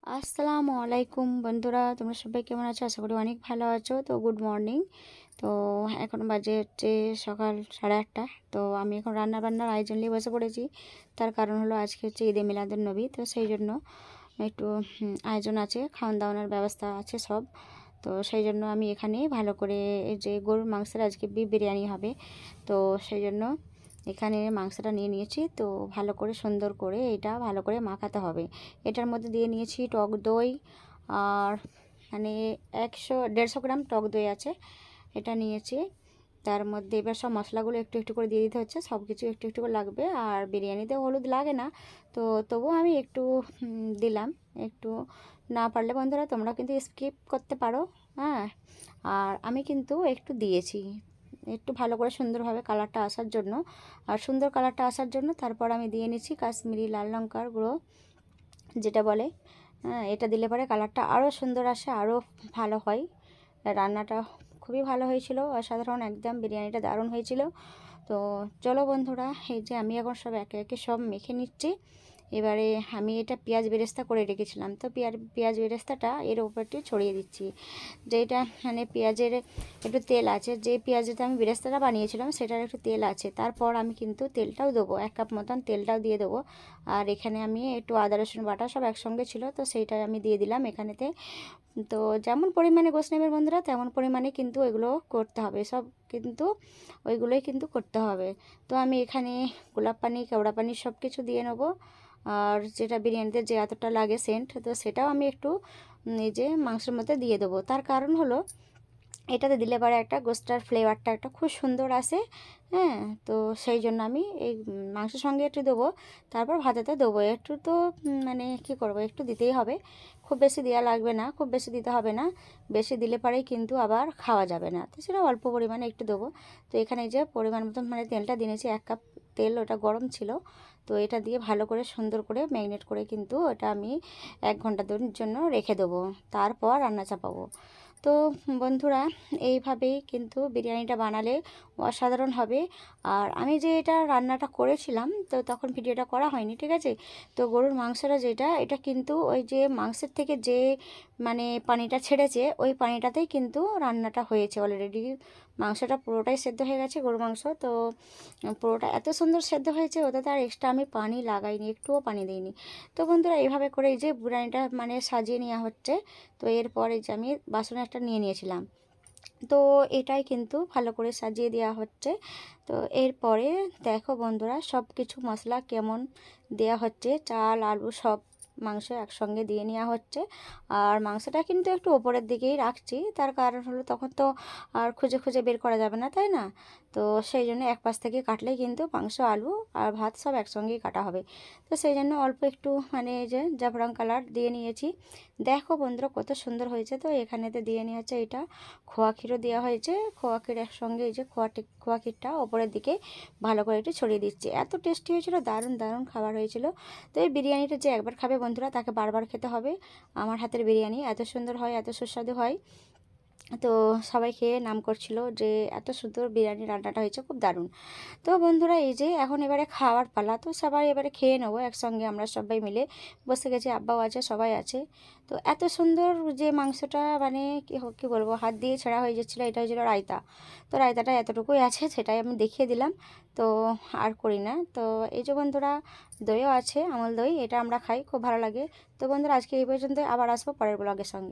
আসসালামু আলাইকুম বন্ধুরা, তোমরা সবাই কেমন আছো? আশা করি অনেক ভালো আছো। তো গুড মর্নিং। তো এখন বাজে হচ্ছে সকাল 8:30। তো আমি এখন রান্না বান্নার আয়োজন নিয়ে বসে পড়েছি। তার কারণ হলো আজকে হচ্ছে ঈদে মিলাদুন্নবী, তো সেই জন্য একটু আয়োজন আছে, খাওয়ান দাওয়ানোর ব্যবস্থা আছে সব। তো সেই জন্য আমি এখানে ভালো করে এই যে গরুর মাংসের আজকে বিরিয়ানি হবে, তো সেই জন্য এখানে মাংসটা নিয়ে নিয়েছি। তো ভালো করে সুন্দর করে এটা ভালো করে মাখাতে হবে। এটার মধ্যে দিয়ে নিয়েছি টক দই, আর মানে 150 গ্রাম টক দই আছে, এটা নিয়েছি। তার মধ্যে এবার সব মশলাগুলো একটু একটু করে দিয়ে দিতে হচ্ছে, সব কিছু একটু একটু করে লাগবে। আর বিরিয়ানিতে হলুদ লাগে না, তো তবুও আমি একটু দিলাম। একটু না পারলে বন্ধুরা তোমরা কিন্তু স্কিপ করতে পারো, হ্যাঁ। আর আমি কিন্তু একটু দিয়েছি, একটু ভালো করে সুন্দরভাবে কালারটা আসার জন্য। আর সুন্দর কালারটা আসার জন্য তারপর আমি দিয়ে নিচ্ছি কাশ্মীরি লাল লঙ্কার গুঁড়ো, যেটা বলে। হ্যাঁ, এটা দিলে পরে কালারটা আরও সুন্দর আসে, আরও ভালো হয়। রান্নাটা খুবই ভালো হয়েছিল, অসাধারণ একদম, বিরিয়ানিটা দারুণ হয়েছিল। তো চলো বন্ধুরা, এই যে আমি এখন সব একে একে সব মেখে নিচ্ছি। এবারে আমি এটা পেঁয়াজ বেরেস্তা করে রেখেছিলাম, তো পেঁয়াজ বেরেস্তাটা এর উপরটি ছড়িয়ে দিচ্ছি। যেটা মানে পেঁয়াজের একটু তেল আছে, যে পেঁয়াজটা আমি বেরেস্তাটা বানিয়েছিলাম সেটার একটু তেল আছে। তারপর আমি কিন্তু তেলটাও দেবো, 1 কাপ মতন তেলটাও দিয়ে দেবো। আর এখানে আমি একটু আদা রসুন বাটা সব একসঙ্গে ছিল, তো সেইটাই আমি দিয়ে দিলাম এখানেতে। তো যেমন পরিমাণে গোশ নেবেন বন্ধুরা তেমন পরিমাণে কিন্তু এগুলো করতে হবে, সব কিন্তু ওইগুলোই কিন্তু করতে হবে। তো আমি এখানে গোলাপ পানি, কেওড়া পানি সব কিছু দিয়ে নেবো। আর যেটা বিরিয়ানিতে যে এতটা লাগে সেন্ট, তো সেটাও আমি একটু এই যে মাংসের মধ্যে দিয়ে দেবো। তার কারণ হলো এটাতে দিলে পরে একটা গোস্টার ফ্লেভারটা একটা খুব সুন্দর আসে, হ্যাঁ। তো সেই জন্য আমি এই মাংসের সঙ্গে একটু দেবো, তারপর ভাতেতে দেবো একটু। তো মানে কী করবো, একটু দিতেই হবে, খুব বেশি দেওয়া লাগবে না, খুব বেশি দিতে হবে না। বেশি দিলে পরেই কিন্তু আবার খাওয়া যাবে না, তো সেটা অল্প পরিমাণে একটু দেবো। তো এখানে যে পরিমাণ মতন মানে তেলটা দিয়েছি, 1 কাপ তেল, ওটা গরম ছিল। তো এটা দিয়ে ভালো করে সুন্দর করে ম্যারিনেট করে কিন্তু ওটা আমি 1 ঘন্টা জন্য রেখে দেবো, তারপর রান্না চাপাবো। তো বন্ধুরা, এইভাবেই কিন্তু বিরিয়ানিটা বানালে অসাধারণ হবে। আর আমি যে এটা রান্নাটা করেছিলাম, তো তখন ভিডিওটা করা হয়নি, ঠিক আছে। তো গরুর মাংসটা যেটা, এটা কিন্তু ওই যে মাংসের থেকে যে মানে পানিটা ছেড়েছে, ওই পানিটাতেই কিন্তু রান্নাটা হয়েছে অলরেডি। মাংসটা পুরোটাই সেদ্ধ হয়ে গেছে, গরুর মাংস তো পুরোটা এত সুন্দর সেদ্ধ হয়েছে, ওটাতে আর এক্সট্রা আমি পানি লাগাইনি, একটুও পানি দিইনি। তো বন্ধুরা, এইভাবে করে এই যে বিরিয়ানিটা মানে সাজিয়ে নেওয়া হচ্ছে। তো এরপরে যে আমি বাসনে একটা নিয়ে নিয়েছিলাম, তো এটাই কিন্তু ভালো করে সাজিয়ে দেওয়া হচ্ছে। তো এরপরে দেখো বন্ধুরা, সব কিছু মশলা কেমন দেওয়া হচ্ছে, চাল আলু সব মাংস একসঙ্গে দিয়ে নেওয়া হচ্ছে। আর মাংসটা কিন্তু একটু ওপরের দিকেই রাখছি, তার কারণ হলো তখন তো আর খুঁজে খুঁজে বের করা যাবে না, তাই না। তো সেই জন্য এক পাশ থেকে কাটলেই কিন্তু মাংস আলু আর ভাত সব একসঙ্গেই কাটা হবে। তো সেই জন্য অল্প একটু মানে এই যে জাফরান কালার দিয়ে নিয়েছি। দেখো বন্ধুরা কত সুন্দর হয়েছে। তো এখানেতে দিয়ে নিয়ে হচ্ছে এটা খোয়া ক্ষীরও দেওয়া হয়েছে, খোয়া ক্ষীর একসঙ্গে এই যে খোয়া ক্ষীরটা ওপরের দিকে ভালো করে একটু ছড়িয়ে দিচ্ছি। এত টেস্টি হয়েছিল, দারুণ দারুণ খাবার হয়েছিল। তো এই বিরিয়ানিটা যে একবার খাবে বন্ধুরা তাকে বারবার খেতে হবে। আমার হাতের বিরিয়ানি এত সুন্দর হয়, এত সুস্বাদু হয়। তো সবাই খেয়ে নাম করছিল যে এত সুন্দর বিরিয়ানি রান্নাটা হয়েছে, খুব দারুণ। তো বন্ধুরা, এই যে এখন এবারে খাওয়ার পালা, তো সবাই এবারে খেয়ে নেবো একসঙ্গে, আমরা সবাই মিলে বসে গেছি, আব্বাও আছে, সবাই আছে। তো এত সুন্দর যে মাংসটা মানে কী বলবো, হাত দিয়ে ছেঁড়া হয়ে যাচ্ছিলো। এটা হয়েছিলো রায়তা, তো রায়তাটা এতটুকুই আছে, সেটাই আমি দেখিয়ে দিলাম। তো আর করি না। তো এই যে বন্ধুরা, দইও আছে, আমল দই, এটা আমরা খাই, খুব ভালো লাগে। তো বন্ধুরা, আজকে এই পর্যন্ত, আবার আসবো পরের ব্লগের সঙ্গে।